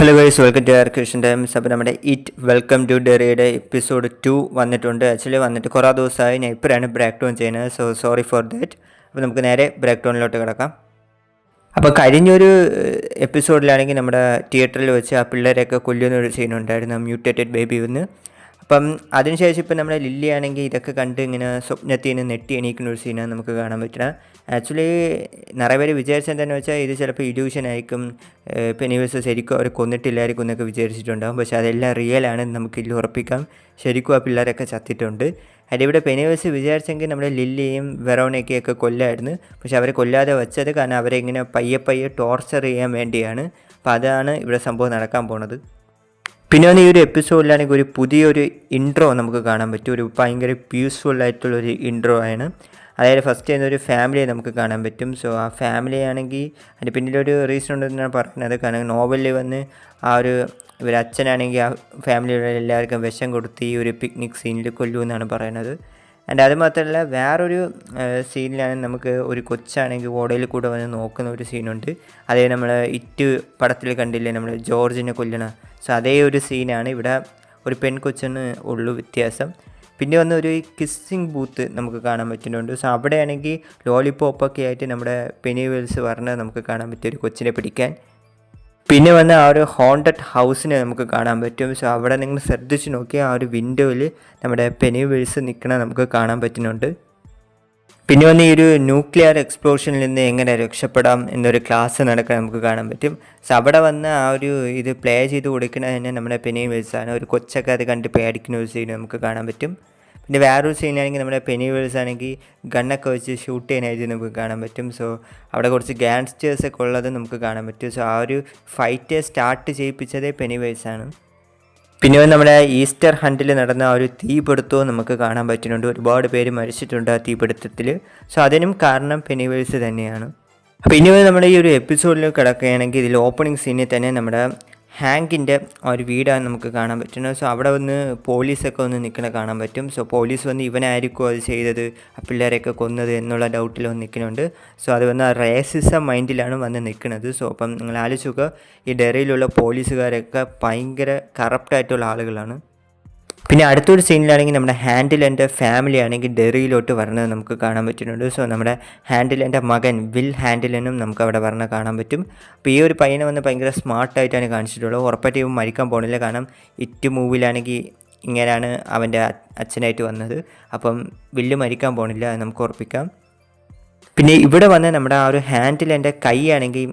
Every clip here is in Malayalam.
Hello guys, welcome to Krishan Times. അപ്പോൾ നമ്മുടെ ഇറ്റ് വെൽക്കം ടു ഡെറിയുടെ എപ്പിസോഡ് 2 വന്നിട്ടുണ്ട്. ആക്ച്വലി വന്നിട്ട് കുറേ ദിവസമായി. ഞാൻ ഇപ്പോഴാണ് ബ്രേക്ക് ഡൗൺ ചെയ്യുന്നത്, സോ സോറി ഫോർ ദാറ്റ്. അപ്പോൾ നമുക്ക് നേരെ ബ്രേക്ക് ഡൗണിലോട്ട് കിടക്കാം. അപ്പോൾ കഴിഞ്ഞൊരു എപ്പിസോഡിലാണെങ്കിൽ നമ്മുടെ തിയേറ്ററിൽ വെച്ച് ആ പിള്ളേരെയൊക്കെ കൊല്ലുന്നൊരു സീനുണ്ടായിരുന്നു, മ്യൂട്ടേറ്റഡ് ബേബി വന്ന്. അപ്പം അതിനുശേഷം ഇപ്പം നമ്മുടെ ലില്ലി ആണെങ്കിൽ ഇതൊക്കെ കണ്ട് ഇങ്ങനെ സ്വപ്നത്തിൽ നിന്ന് നെട്ടി എണീക്കുന്ന ഒരു സീനാണ് നമുക്ക് കാണാൻ പറ്റുക. ആക്ച്വലി നിറയെ പേര് വിചാരിച്ചെന്താണെന്ന് വെച്ചാൽ ഇത് ചിലപ്പോൾ ഇല്യൂഷൻ ആയിരിക്കും, പെനിവേഴ്സ് ശരിക്കും അവർ കൊന്നിട്ടില്ലായിരിക്കും എന്നൊക്കെ വിചാരിച്ചിട്ടുണ്ടാകും. പക്ഷേ അതെല്ലാം റിയലാണെന്ന് നമുക്കില്ല ഉറപ്പിക്കാം. ശരിക്കും ആ പിള്ളേരൊക്കെ ചത്തിട്ടുണ്ട്. അതിവിടെ പെനിവേഴ്സ് വിചാരിച്ചെങ്കിൽ നമ്മുടെ ലില്ലിയും വെറോണയൊക്കെയൊക്കെ കൊല്ലായിരുന്നു. പക്ഷെ അവരെ കൊല്ലാതെ വെച്ചത് കാരണം അവരെ ഇങ്ങനെ പയ്യെ ടോർച്ചർ ചെയ്യാൻ വേണ്ടിയാണ്. അപ്പോൾ അതാണ് ഇവിടെ സംഭവം നടക്കാൻ പോണത്. പിന്നെ ഈ ഒരു എപ്പിസോഡിലാണെങ്കിൽ ഒരു പുതിയൊരു ഇൻട്രോ നമുക്ക് കാണാൻ പറ്റും. ഒരു ഭയങ്കര പീസ്ഫുൾ ആയിട്ടുള്ളൊരു ഇൻട്രോ ആണ്. അതായത് ഫസ്റ്റ് ചെയ്യുന്നൊരു ഫാമിലിയെ നമുക്ക് കാണാൻ പറ്റും. സോ ആ ഫാമിലി ആണെങ്കിൽ അതിന് പിന്നിലൊരു റീസൺ ഉണ്ടെന്നാണ് പറയുന്നത്. കാരണം നോവലിൽ വന്ന് ആ ഒരു ഇവരച്ഛനാണെങ്കിൽ ആ ഫാമിലിയുടെ എല്ലാവർക്കും വിഷം കൊടുത്ത് ഈ ഒരു പിക്നിക് സീനിൽ കൊല്ലുമെന്നാണ് പറയുന്നത്. ആൻഡ് അത് മാത്രമല്ല വേറൊരു സീനിലാണ് നമുക്ക് ഒരു കൊച്ചാണെങ്കിൽ ഓടയിൽ കൂടെ വന്ന് നോക്കുന്ന ഒരു സീനുണ്ട്. അതേ നമ്മൾ ഇറ്റ് പടത്തിൽ കണ്ടില്ലേ, നമ്മൾ ജോർജിനെ കൊല്ലണ. സോ അതേ ഒരു സീനാണ് ഇവിടെ. ഒരു പെൺകൊച്ചിന് ഉള്ളു വ്യത്യാസം. പിന്നെ വന്ന് ഒരു കിസ്സിങ് ബൂത്ത് നമുക്ക് കാണാൻ പറ്റുന്നുണ്ട്. സോ അവിടെയാണെങ്കിൽ ലോലിപോപ്പൊക്കെ ആയിട്ട് നമ്മുടെ പെനിവേഴ്സ് പറഞ്ഞ് നമുക്ക് കാണാൻ പറ്റും ഒരു കൊച്ചിനെ പിടിക്കാൻ. പിന്നെ വന്ന് ആ ഒരു ഹോണ്ടഡ് ഹൗസിനെ നമുക്ക് കാണാൻ പറ്റും. സോ അവിടെ നിങ്ങൾ ശ്രദ്ധിച്ച് നോക്കിയാൽ ആ ഒരു വിൻഡോയിൽ നമ്മുടെ പെനിവേഴ്സ് നിൽക്കണ നമുക്ക് കാണാൻ പറ്റുന്നുണ്ട്. പിന്നെ വന്ന് ഈ ഒരു ന്യൂക്ലിയർ എക്സ്പ്ലോഷനിൽ നിന്ന് എങ്ങനെ രക്ഷപ്പെടാം എന്നൊരു ക്ലാസ് നടക്കാൻ നമുക്ക് കാണാൻ പറ്റും. സോ അവിടെ വന്ന് ആ ഒരു ഇത് പ്ലേ ചെയ്ത് കൊടുക്കുന്നത് തന്നെ നമ്മുടെ പെനിവേഴ്സാണ്. ഒരു കൊച്ചൊക്കെ അത് കണ്ട് പേടിക്കുന്ന ഒരു സീൻ നമുക്ക് കാണാൻ പറ്റും. പിന്നെ വേറൊരു സീനാണെങ്കിൽ നമ്മുടെ പെനിവേഴ്സ് ആണെങ്കിൽ ഗണ്ണൊക്കെ വെച്ച് ഷൂട്ട് ചെയ്യാനായിട്ട് നമുക്ക് കാണാൻ പറ്റും. സോ അവിടെ കുറച്ച് ഗാങ്സ്റ്റേഴ്സൊക്കെ ഉള്ളത് നമുക്ക് കാണാൻ പറ്റും. സോ ആ ഒരു ഫൈറ്റ് സ്റ്റാർട്ട് ചെയ്യിപ്പിച്ചതേ പെനിവേഴ്സാണ്. പിന്നെ നമ്മുടെ ഈസ്റ്റർ ഹണ്ടിൽ നടന്ന ആ ഒരു തീപിടുത്തവും നമുക്ക് കാണാൻ പറ്റുന്നുണ്ട്. ഒരുപാട് പേര് മരിച്ചിട്ടുണ്ട് ആ തീപിടുത്തത്തിൽ. സോ അതിനും കാരണം പെനിവേഴ്സ് തന്നെയാണ്. അപ്പോൾ ഇനി നമ്മുടെ ഈ ഒരു എപ്പിസോഡിൽ കിടക്കുകയാണെങ്കിൽ ഇതിൽ ഓപ്പണിംഗ് സീനിൽ തന്നെ നമ്മുടെ ഹാങ്കിൻ്റെ ഒരു വീടാണ് നമുക്ക് കാണാൻ പറ്റുന്നത്. സോ അവിടെ വന്ന് പോലീസൊക്കെ വന്ന് നിൽക്കണ കാണാൻ പറ്റും. സോ പോലീസ് വന്ന് ഇവനായിരിക്കും അത് ചെയ്തത്, ആ പിള്ളേരെയൊക്കെ കൊന്നത് എന്നുള്ള ഡൗട്ടിൽ വന്ന് നിൽക്കുന്നുണ്ട്. സോ അത് വന്ന് റേസിസം മൈൻഡിലാണ് വന്ന് നിൽക്കുന്നത്. സോ അപ്പം നിങ്ങൾ ആലോചിക്കുക, ഈ ഡെറിയിലുള്ള പോലീസുകാരൊക്കെ ഭയങ്കര കറപ്റ്റായിട്ടുള്ള ആളുകളാണ്. പിന്നെ അടുത്തൊരു സീനിലാണെങ്കിൽ നമ്മുടെ ഹാൻഡിലൻ്റെ ഫാമിലി ആണെങ്കിൽ ഡെറിയിലോട്ട് വരണത് നമുക്ക് കാണാൻ പറ്റുന്നുണ്ട്. സോ നമ്മുടെ ഹാൻഡിലൻ്റെ മകൻ വിൽ ഹാൻഡിലനും നമുക്ക് അവിടെ വരണ കാണാൻ പറ്റും. അപ്പോൾ ഈ ഒരു പയ്യനെ വന്ന് ഭയങ്കര സ്മാർട്ടായിട്ടാണ് കാണിച്ചിട്ടുള്ളത്. ഉറപ്പായിട്ട് ഇവൻ മരിക്കാൻ പോകണില്ല. കാരണം ഇറ്റ് മൂവിലാണെങ്കിൽ ഇങ്ങനെയാണ് അവൻ്റെ അച്ഛനായിട്ട് വന്നത്. അപ്പം വില്ല് മരിക്കാൻ പോകണില്ല, അത് നമുക്ക് ഉറപ്പിക്കാം. പിന്നെ ഇവിടെ വന്ന് നമ്മുടെ ആ ഒരു ഹാൻഡിലൻ്റെ കൈ ആണെങ്കിൽ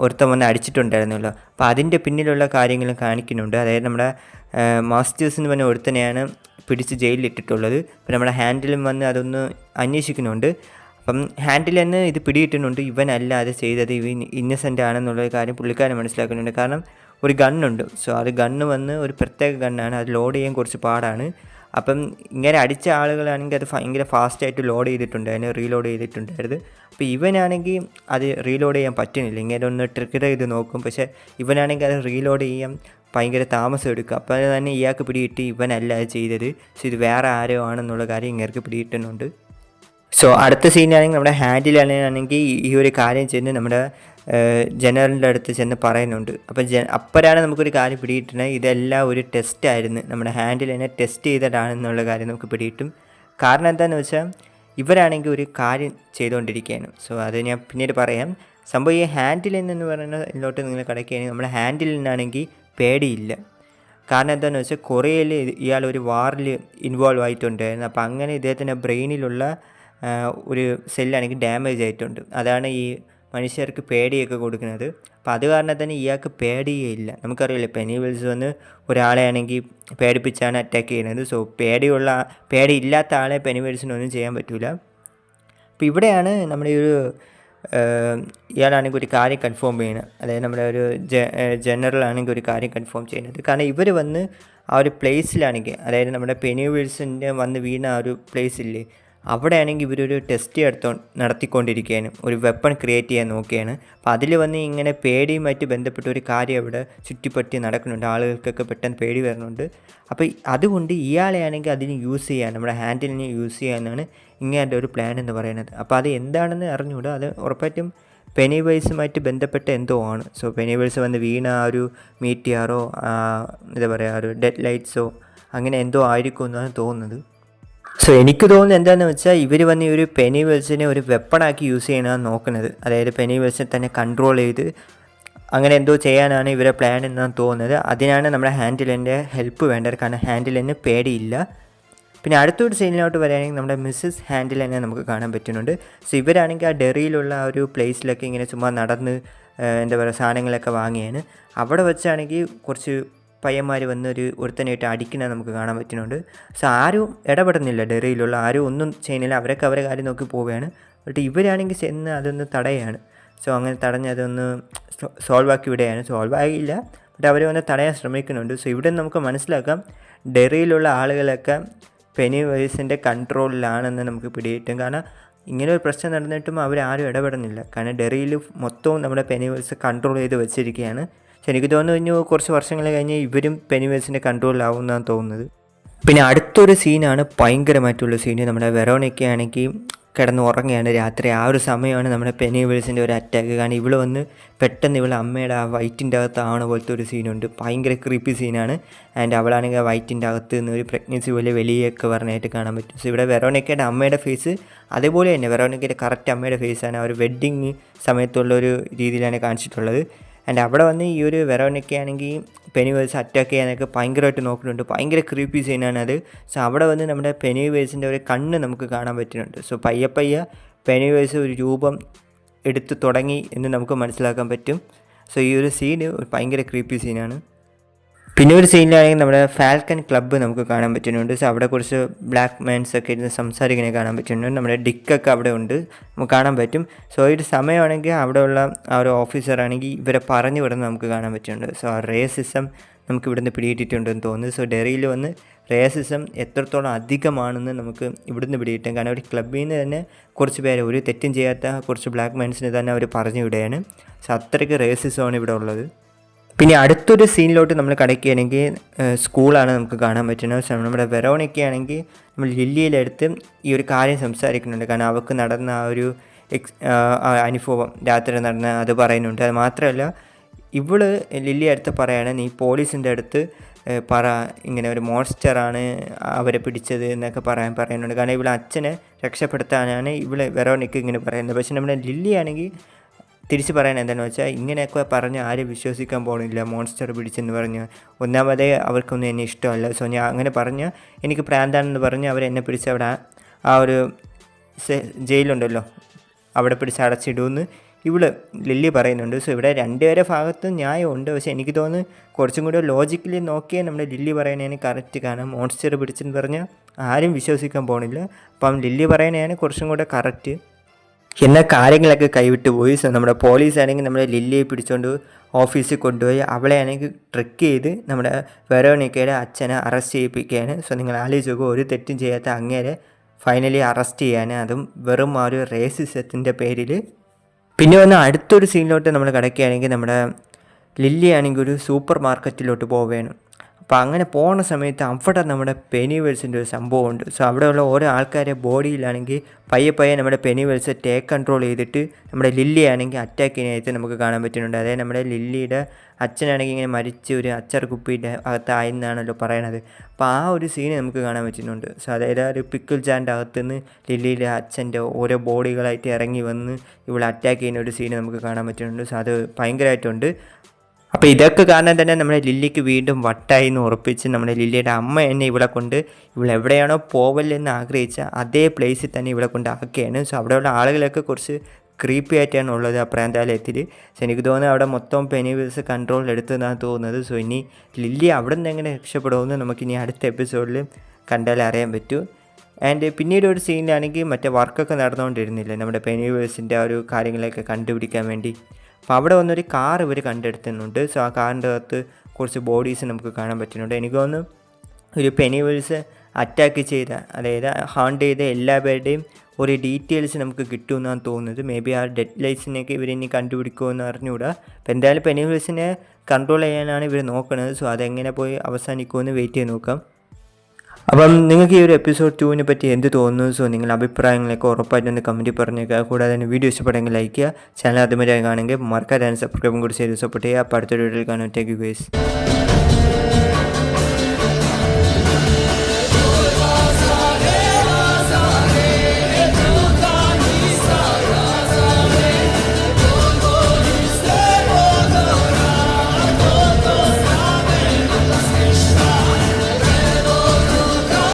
ഒരുത്തം വന്ന് അടിച്ചിട്ടുണ്ടായിരുന്നല്ലോ. അപ്പോൾ അതിൻ്റെ പിന്നിലുള്ള കാര്യങ്ങളും കാണിക്കുന്നുണ്ട്. അതായത് നമ്മുടെ മാസ്റ്റേഴ്സ് എന്ന് പറഞ്ഞ ഒരുത്തനെയാണ് പിടിച്ച് ജയിലിലിട്ടിട്ടുള്ളത്. അപ്പോൾ നമ്മുടെ ഹാൻഡിലും വന്ന് അതൊന്ന് അന്വേഷിക്കുന്നുണ്ട്. അപ്പം ഹാൻഡിൽ തന്നെ ഇത് പിടികിട്ടുന്നുണ്ട്, ഇവനല്ല അത് ചെയ്തത്, ഇവൻ ഇന്നസെൻ്റ് ആണെന്നുള്ള കാര്യം പുള്ളിക്കാരൻ മനസ്സിലാക്കുന്നുണ്ട്. കാരണം ഒരു ഗണ്ണുണ്ട്. സോ അത് ഗണ്ണ് വന്ന് ഒരു പ്രത്യേക ഗണ്ണാണ്, അത് ലോഡ് ചെയ്യാൻ കുറച്ച് പാടാണ്. അപ്പം ഇങ്ങനെ അടിച്ച ആളുകളാണെങ്കിൽ അത് ഭയങ്കര ഫാസ്റ്റായിട്ട് ലോഡ് ചെയ്തിട്ടുണ്ടായിരുന്നു, റീലോഡ് ചെയ്തിട്ടുണ്ടായിരുന്നു. അപ്പോൾ ഇവനാണെങ്കിൽ അത് റീലോഡ് ചെയ്യാൻ പറ്റുന്നില്ല. ഇങ്ങനെ ഒന്ന് ട്രിഗർ ചെയ്ത് നോക്കും, പക്ഷേ ഇവനാണെങ്കിൽ അത് റീലോഡ് ചെയ്യാൻ ഭയങ്കര താമസം എടുക്കും. അപ്പോൾ അത് തന്നെ ഇയാൾക്ക് പിടികിട്ടി ഇവനല്ല അത് ചെയ്തത്, സോ ഇത് വേറെ ആരോ ആണെന്നുള്ള കാര്യം ഇങ്ങേർക്ക് പിടികിട്ടുന്നുണ്ട്. സോ അടുത്ത സീനാണെങ്കിൽ നമ്മുടെ ഹാൻഡിലാണെങ്കിൽ ഈ ഒരു കാര്യം ചെന്ന് നമ്മുടെ ജനറലിൻ്റെ അടുത്ത് ചെന്ന് പറയുന്നുണ്ട്. അപ്പോൾ അപ്പോഴാണ് നമുക്കൊരു കാര്യം പിടികിട്ടുന്നത്, ഇതെല്ലാം ഒരു ടെസ്റ്റായിരുന്നു, നമ്മുടെ ഹാൻഡിൽ തന്നെ ടെസ്റ്റ് ചെയ്തിട്ടാണെന്നുള്ള കാര്യം നമുക്ക് പിടികിട്ടും. കാരണം എന്താണെന്ന് വെച്ചാൽ ഇവരാണെങ്കിൽ ഒരു കാര്യം ചെയ്തുകൊണ്ടിരിക്കുകയാണ്. സോ അത് ഞാൻ പിന്നീട് പറയാം. സംഭവം ഈ ഹാൻഡിൽ എന്ന് പറയുന്ന ഇതിലോട്ട് നിങ്ങൾ കിടക്കുകയാണെങ്കിൽ നമ്മുടെ ഹാൻഡിൽ നിന്നാണെങ്കിൽ പേടിയില്ല. കാരണം എന്താണെന്ന് വെച്ചാൽ കൊറിയയിൽ ഇയാൾ ഒരു വാറിൽ ഇൻവോൾവ് ആയിട്ടുണ്ടായിരുന്നു. അപ്പോൾ അങ്ങനെ ഇദ്ദേഹത്തിൻ്റെ ബ്രെയിനിലുള്ള ഒരു സെല്ലാണെങ്കിൽ ഡാമേജ് ആയിട്ടുണ്ട്. അതാണ് ഈ മനുഷ്യർക്ക് പേടിയൊക്കെ കൊടുക്കുന്നത്. അപ്പോൾ അത് കാരണം തന്നെ ഇയാൾക്ക് പേടിയേ ഇല്ല. നമുക്കറിയില്ല, പെനിവേഴ്സ് വന്ന് ഒരാളെ ആണെങ്കിൽ പേടിപ്പിച്ചാണ് അറ്റാക്ക് ചെയ്യുന്നത്. സോ പേടിയില്ലാത്ത ആളെ പെനിവേഴ്സിനൊന്നും ചെയ്യാൻ പറ്റില്ല. അപ്പോൾ ഇവിടെയാണ് നമ്മുടെ ഈ ഒരു ഇയാളാണെങ്കിൽ ഒരു കാര്യം കൺഫേം ചെയ്യുന്നത്. അതായത് നമ്മുടെ ഒരു ജനറലാണെങ്കിൽ ഒരു കാര്യം കൺഫേം ചെയ്യുന്നത്. കാരണം ഇവർ വന്ന് ആ ഒരു പ്ലേസിലാണെങ്കിൽ, അതായത് നമ്മുടെ പെനിവേഴ്സിൻ്റെ വന്ന് വീണ ആ ഒരു പ്ലേസില്ലേ, അവിടെയാണെങ്കിൽ ഇവരൊരു ടെസ്റ്റ് നടത്തിക്കൊണ്ടിരിക്കുകയാണ്, ഒരു വെപ്പൺ ക്രിയേറ്റ് ചെയ്യാൻ നോക്കുകയാണ്. അപ്പോൾ അതിൽ വന്ന് ഇങ്ങനെ പേടിയുമായിട്ട് ബന്ധപ്പെട്ട ഒരു കാര്യം അവിടെ ചുറ്റിപ്പറ്റി നടക്കുന്നുണ്ട്, ആളുകൾക്കൊക്കെ പെട്ടെന്ന് പേടി വരുന്നുണ്ട്. അപ്പോൾ അതുകൊണ്ട് ഇയാളെ ആണെങ്കിൽ അതിന് യൂസ് ചെയ്യാൻ, നമ്മുടെ ഹാൻഡിലിനെ യൂസ് ചെയ്യാനാണ് ഇങ്ങേരുടെ ഒരു പ്ലാൻ എന്ന് പറയുന്നത്. അപ്പോൾ അത് എന്താണെന്ന് അറിഞ്ഞുകൂടാ, അത് ഉറപ്പായിട്ടും പെനിവൈസുമായിട്ട് ബന്ധപ്പെട്ട എന്തോ ആണ്. സോ പെനിവൈസ് വന്ന് വീണ ആ ഒരു മീറ്റിയാറോ എന്താ പറയുക ഒരു ഡെഡ് ലൈറ്റ്സോ അങ്ങനെ എന്തോ ആയിരിക്കും എന്നാണ് തോന്നുന്നത്. സോ എനിക്ക് തോന്നുന്നത് എന്താണെന്ന് വെച്ചാൽ ഇവർ വന്ന് ഈ ഒരു പെനിവൈസിനെ ഒരു വെപ്പണാക്കി യൂസ് ചെയ്യണമെന്ന് നോക്കുന്നത്. അതായത് പെനിവൈസിനെ തന്നെ കൺട്രോൾ ചെയ്ത് അങ്ങനെ എന്തോ ചെയ്യാനാണ് ഇവരെ പ്ലാൻ എന്നാണ് തോന്നുന്നത്. അതിനാണ് നമ്മുടെ ഹാൻഡിലിൻ്റെ ഹെൽപ്പ് വേണ്ടത്. കാരണം ഹാൻഡിലിന് പേടിയില്ല. പിന്നെ അടുത്തൊരു സീനിലോട്ട് വരികയാണെങ്കിൽ നമ്മുടെ മിസ്സസ് ഹാൻഡിലിനെ നമുക്ക് കാണാൻ പറ്റുന്നുണ്ട്. സോ ഇവരാണെങ്കിൽ ആ ഡെറിയിലുള്ള ആ ഒരു പ്ലേസിലൊക്കെ ഇങ്ങനെ ചുമ്മാ നടന്ന് എന്താ പറയുക സാധനങ്ങളൊക്കെ വാങ്ങിയാണ്. അവിടെ വെച്ചാണെങ്കിൽ കുറച്ച് പയ്യന്മാർ വന്ന് ഒരുത്തനായിട്ട് അടിക്കുന്നത് നമുക്ക് കാണാൻ പറ്റുന്നുണ്ട്. സോ ആരും ഇടപെടുന്നില്ല, ഡെറിയിലുള്ള ആരും ഒന്നും ചെയ്യുന്നില്ല. അവരൊക്കെ അവരെ കാര്യം നോക്കി പോവുകയാണ്. ബട്ട് ഇവരാണെങ്കിൽ ചെന്ന് അതൊന്ന് തടയാണ്. സോ അങ്ങനെ തടഞ്ഞ് അതൊന്ന് സോൾവ് ആക്കി വിടുകയാണ്. സോൾവ് ആകില്ല, ബട്ട് അവർ വന്ന് തടയാൻ ശ്രമിക്കുന്നുണ്ട്. സോ ഇവിടെ നമുക്ക് മനസ്സിലാക്കാം ഡെറിയിലുള്ള ആളുകളൊക്കെ പെനിവൈസിൻ്റെ കൺട്രോളിലാണെന്ന് നമുക്ക് പിടികിട്ടും. കാരണം ഇങ്ങനെ ഒരു പ്രശ്നം നടന്നിട്ടും അവരാരും ഇടപെടുന്നില്ല. കാരണം ഡെറിയിൽ മൊത്തവും നമ്മുടെ പെനിവൈസ് കൺട്രോൾ ചെയ്ത് വെച്ചിരിക്കുകയാണ്. പക്ഷെ എനിക്ക് തോന്നുന്നു ഇനി കുറച്ച് വർഷങ്ങൾ കഴിഞ്ഞ് ഇവരും പെനിവൈസിൻ്റെ കൺട്രോളിലാവും എന്നാണ് തോന്നുന്നത്. പിന്നെ അടുത്തൊരു സീനാണ് ഭയങ്കരമായിട്ടുള്ള സീന്. നമ്മുടെ വെറോണിക്കയാണെങ്കിൽ കിടന്ന് ഉറങ്ങുകയാണ് രാത്രി. ആ ഒരു സമയമാണ് നമ്മുടെ പെനിവൈസിൻ്റെ ഒരു അറ്റാക്ക്. കാരണം ഇവൾ വന്ന് പെട്ടെന്ന് ഇവൾ അമ്മയുടെ ആ വയറ്റിൻ്റെ അകത്താണ് പോലത്തെ ഒരു സീനുണ്ട്. ഭയങ്കര ക്രീപ്പി സീനാണ്. ആൻഡ് അവളാണെങ്കിൽ ആ വയറ്റിൻ്റെ അകത്ത് നിന്ന് ഒരു പ്രഗ്നൻസി പോലെ വെളിയൊക്കെ പറഞ്ഞായിട്ട് കാണാൻ പറ്റും. സോ ഇവിടെ വെറോണിക്കയുടെ അമ്മയുടെ ഫേസ് അതേപോലെ തന്നെ വെറോണിക്കയുടെ കറക്റ്റ് അമ്മയുടെ ഫേസാണ് ആ ഒരു വെഡ്ഡിങ് സമയത്തുള്ളൊരു രീതിയിലാണ് കാണിച്ചിട്ടുള്ളത്. ആൻഡ് അവിടെ വന്ന് ഈ ഒരു വെറോണിക്കയാണെങ്കിൽ പെനിവൈസ് അറ്റാക്ക് ചെയ്യാനൊക്കെ ഭയങ്കരമായിട്ട് നോക്കുന്നുണ്ട്. ഭയങ്കര ക്രീപ്പി സീനാണ് അത്. സോ അവിടെ വന്ന് നമ്മുടെ പെനിവൈസിൻ്റെ ഒരു കണ്ണ് നമുക്ക് കാണാൻ പറ്റുന്നുണ്ട്. സോ പയ്യെ പെനിവൈസ് ഒരു രൂപം എടുത്ത് തുടങ്ങി എന്ന് നമുക്ക് മനസ്സിലാക്കാൻ പറ്റും. സോ ഈ ഒരു സീന് ഒരു ഭയങ്കര ക്രീപ്പി സീനാണ്. പിന്നെ ഒരു സീനിലാണെങ്കിൽ നമ്മുടെ ഫാൽക്കൺ ക്ലബ്ബ് നമുക്ക് കാണാൻ പറ്റുന്നുണ്ട്. സോ അവിടെ കുറച്ച് ബ്ലാക്ക് മാൻസ് ഒക്കെ ഇരുന്ന് സംസാരിക്കുന്നത് കാണാൻ പറ്റുന്നുണ്ട്. നമ്മുടെ ഡിക്കൊക്കെ അവിടെ ഉണ്ട്, നമുക്ക് കാണാൻ പറ്റും. സോ ഒരു സമയമാണെങ്കിൽ അവിടെയുള്ള ആ ഒരു ഓഫീസറാണെങ്കിൽ ഇവരെ പറഞ്ഞു വിടുന്നത് നമുക്ക് കാണാൻ പറ്റുന്നുണ്ട്. സോ ആ റേസിസം നമുക്ക് ഇവിടുന്ന് പിടിയിട്ടിട്ടുണ്ടെന്ന് തോന്നുന്നു. സോ ഡെറിയിൽ വന്ന് റേസിസം എത്രത്തോളം അധികമാണെന്ന് നമുക്ക് ഇവിടുന്ന് പിടികിട്ടും. കാരണം ഒരു ക്ലബ്ബിൽ നിന്ന് തന്നെ കുറച്ച് പേര് ഒരു തെറ്റും ചെയ്യാത്ത കുറച്ച് ബ്ലാക്ക് മാൻസിനെ തന്നെ അവർ പറഞ്ഞു വിടുകയാണ്. സോ അത്രയ്ക്ക് റേസിസമാണ് ഇവിടെ ഉള്ളത്. പിന്നെ അടുത്തൊരു സീനിലോട്ട് നമ്മൾ കടക്കുകയാണെങ്കിൽ സ്കൂളാണ് നമുക്ക് കാണാൻ പറ്റുന്നത്. പക്ഷേ നമ്മുടെ വെറോണിക്കയാണെങ്കിൽ നമ്മൾ ലില്ലിയിലെടുത്ത് ഈ ഒരു കാര്യം സംസാരിക്കുന്നുണ്ട്. കാരണം അവൾക്ക് നടന്ന ആ ഒരു അനുഭവം രാത്രി നടന്ന അത് പറയുന്നുണ്ട്. അത് മാത്രമല്ല ഇവള് ലില്ലി അടുത്ത് പറയാണ് നീ പോലീസിൻ്റെ അടുത്ത് പറ ഇങ്ങനെ ഒരു മോൺസ്റ്ററാണ് അവരെ പിടിച്ചത് എന്നൊക്കെ പറയുന്നുണ്ട്. കാരണം ഇവളെ അച്ഛനെ രക്ഷപ്പെടുത്താനാണ് ഇവളെ വെറോണിക്ക ഇങ്ങനെ പറയുന്നത്. പക്ഷേ നമ്മുടെ ലില്ലിയാണെങ്കിൽ തിരിച്ച് പറയാൻ എന്താണെന്ന് വെച്ചാൽ ഇങ്ങനെയൊക്കെ പറഞ്ഞ് ആരും വിശ്വസിക്കാൻ പോകുന്നില്ല, മോൺസ്റ്റർ പിടിച്ചെന്ന് പറഞ്ഞ്. ഒന്നാമതേ അവർക്കൊന്നും എന്നെ ഇഷ്ടമല്ല. സോ ഞാൻ അങ്ങനെ പറഞ്ഞ് എനിക്ക് പ്രാന്താണെന്ന് പറഞ്ഞ് അവരെന്നെ പിടിച്ച് അവിടെ ആ ഒരു ജയിലുണ്ടല്ലോ അവിടെ പിടിച്ച് അടച്ചിടുമെന്ന് ലില്ലി പറയുന്നുണ്ട്. സോ ഇവിടെ രണ്ടുപേരെ ഭാഗത്തും ന്യായമുണ്ട്. പക്ഷേ എനിക്ക് തോന്നുന്നു കുറച്ചും കൂടി ലോജിക്കലി നോക്കിയാൽ നമ്മുടെ ലില്ലി പറയുന്നതിന് കറക്റ്റ്. കാരണം മോൺസ്റ്റർ പിടിച്ചെന്ന് പറഞ്ഞാൽ ആരും വിശ്വസിക്കാൻ പോകുന്നില്ല. അപ്പം ലില്ലി പറയുന്നതാണ് കുറച്ചും കൂടെ കറക്റ്റ്. എന്നാൽ കാര്യങ്ങളൊക്കെ കൈവിട്ട് പോയി. സോ നമ്മുടെ പോലീസാണെങ്കിൽ നമ്മുടെ ലില്ലിയെ പിടിച്ചുകൊണ്ട് ഓഫീസിൽ കൊണ്ടുപോയി അവളെ ആണെങ്കിൽ ട്രെക്ക് ചെയ്ത് നമ്മുടെ വെറോണിക്കയുടെ അച്ഛനെ അറസ്റ്റ് ചെയ്യിപ്പിക്കുകയാണ്. സോ നിങ്ങൾ ആലോചിച്ച് നോക്കുക, ഒരു തെറ്റും ചെയ്യാത്ത അങ്ങേരെ ഫൈനലി അറസ്റ്റ് ചെയ്യാൻ, അതും വെറും ആ ഒരു റേസിസത്തിൻ്റെ പേരിൽ. പിന്നെ വന്ന് അടുത്തൊരു സീനിലോട്ട് നമ്മൾ കിടക്കുകയാണെങ്കിൽ നമ്മുടെ ലില്ലി ആണെങ്കിൽ ഒരു സൂപ്പർ മാർക്കറ്റിലോട്ട് പോവുകയാണ്. അപ്പോൾ അങ്ങനെ പോകുന്ന സമയത്ത് അവിടെ നമ്മുടെ പെനിവൈസിൻ്റെ ഒരു സംഭവമുണ്ട്. സോ അവിടെയുള്ള ഓരോ ആൾക്കാരെ ബോഡിയിലാണെങ്കിൽ പയ്യെ നമ്മുടെ പെനിവൈസ് ടേക്ക് കൺട്രോൾ ചെയ്തിട്ട് നമ്മുടെ ലില്ലി ആണെങ്കിൽ അറ്റാക്ക് ചെയ്യാനായിട്ട് നമുക്ക് കാണാൻ പറ്റുന്നുണ്ട്. അതായത് നമ്മുടെ ലില്ലിയുടെ അച്ഛനാണെങ്കിൽ ഇങ്ങനെ മരിച്ച് ഒരു അച്ചർ കുപ്പിയുടെ അകത്തായെന്നാണല്ലോ പറയണത്. അപ്പോൾ ആ ഒരു സീന് നമുക്ക് കാണാൻ പറ്റുന്നുണ്ട്. സോ അതായത് ഒരു പിക്കിൾ ജാറിൻ്റെ അകത്തുനിന്ന് ലില്ലിയുടെ അച്ഛൻ്റെ ഓരോ ബോഡികളായിട്ട് ഇറങ്ങി വന്ന് ഇവിടെ അറ്റാക്ക് ചെയ്യുന്ന ഒരു സീന് നമുക്ക് കാണാൻ പറ്റുന്നുണ്ട്. സോ അത് ഭയങ്കരമായിട്ടുണ്ട്. അപ്പോൾ ഇതൊക്കെ കാരണം തന്നെ നമ്മുടെ ലില്ലിക്ക് വീണ്ടും വട്ടായി എന്ന് ഉറപ്പിച്ച് നമ്മുടെ ലില്ലിയുടെ അമ്മ തന്നെ ഇവിടെ കൊണ്ട് എവിടെയാണോ പോവല്ലെന്ന് ആഗ്രഹിച്ച അതേ പ്ലേസിൽ തന്നെ ഇവിടെ കൊണ്ട് ആക്കുകയാണ്. സോ അവിടെയുള്ള ആളുകളൊക്കെ കുറച്ച് ക്രീപ്പി ആയിട്ടാണ് ഉള്ളത് ആ പ്രാന്താലയത്തിൽ. സോ എനിക്ക് തോന്നുന്നത് അവിടെ മൊത്തം പെനിവൈസ് കൺട്രോൾ എടുത്തതെന്നാണ് തോന്നുന്നത്. സോ ഇനി ലില്ലി അവിടെ നിന്ന് എങ്ങനെ രക്ഷപ്പെടുമെന്ന് നമുക്കിനി അടുത്ത എപ്പിസോഡിൽ കണ്ടാൽ അറിയാൻ പറ്റൂ. ആൻഡ് പിന്നീട് ഒരു സീനിലാണെങ്കിൽ മറ്റേ വർക്കൊക്കെ നടന്നുകൊണ്ടിരുന്നില്ല നമ്മുടെ പെനിവൈസിൻ്റെ ആ ഒരു കാര്യങ്ങളൊക്കെ കണ്ടുപിടിക്കാൻ വേണ്ടി. അപ്പോൾ അവിടെ വന്നൊരു കാർ ഇവർ കണ്ടെടുത്തുന്നുണ്ട്. സോ ആ കാറിൻ്റെ അകത്ത് കുറച്ച് ബോഡീസ് നമുക്ക് കാണാൻ പറ്റുന്നുണ്ട്. എനിക്ക് തോന്നുന്നു ഒരു പെനിവൈസ് അറ്റാക്ക് ചെയ്ത, അതായത് ഹാണ്ട് ചെയ്ത എല്ലാവരുടെയും ഒരു ഡീറ്റെയിൽസ് നമുക്ക് കിട്ടുമെന്നാണ് തോന്നുന്നത്. മേ ബി ആ ഡെഡ് ലൈറ്റ്സിനെയൊക്കെ ഇവരിനി കണ്ടുപിടിക്കുമെന്ന് അറിഞ്ഞുകൂടാ. അപ്പോൾ എന്തായാലും പെനിവൈസിനെ കൺട്രോൾ ചെയ്യാനാണ് ഇവർ നോക്കുന്നത്. സോ അതെങ്ങനെ പോയി അവസാനിക്കുമെന്ന് വെയിറ്റ് ചെയ്ത് നോക്കാം. അപ്പം നിങ്ങൾക്ക് ഈ ഒരു എപ്പിസോഡ് 2 പറ്റി എന്ത് തോന്നുന്നു? സോ നിങ്ങളുടെ അഭിപ്രായങ്ങളൊക്കെ ഉറപ്പായിട്ടൊന്ന് കമൻറ്റിൽ പറഞ്ഞേക്കുക. കൂടാതെ തന്നെ വീഡിയോ ഇഷ്ടപ്പെടുമെങ്കിൽ ലൈക്ക് ചെയ്യുക. ചാനൽ ആദ്യമായിട്ട് കാണുമെങ്കിൽ മറക്കാതെ സബ്സ്ക്രൈബും കൂടി ചെയ്ത് സപ്പോർട്ട് ചെയ്യുക. അപ്പോൾ അടുത്തൊരു വീഡിയോയിൽ കാണാം. Take you guys.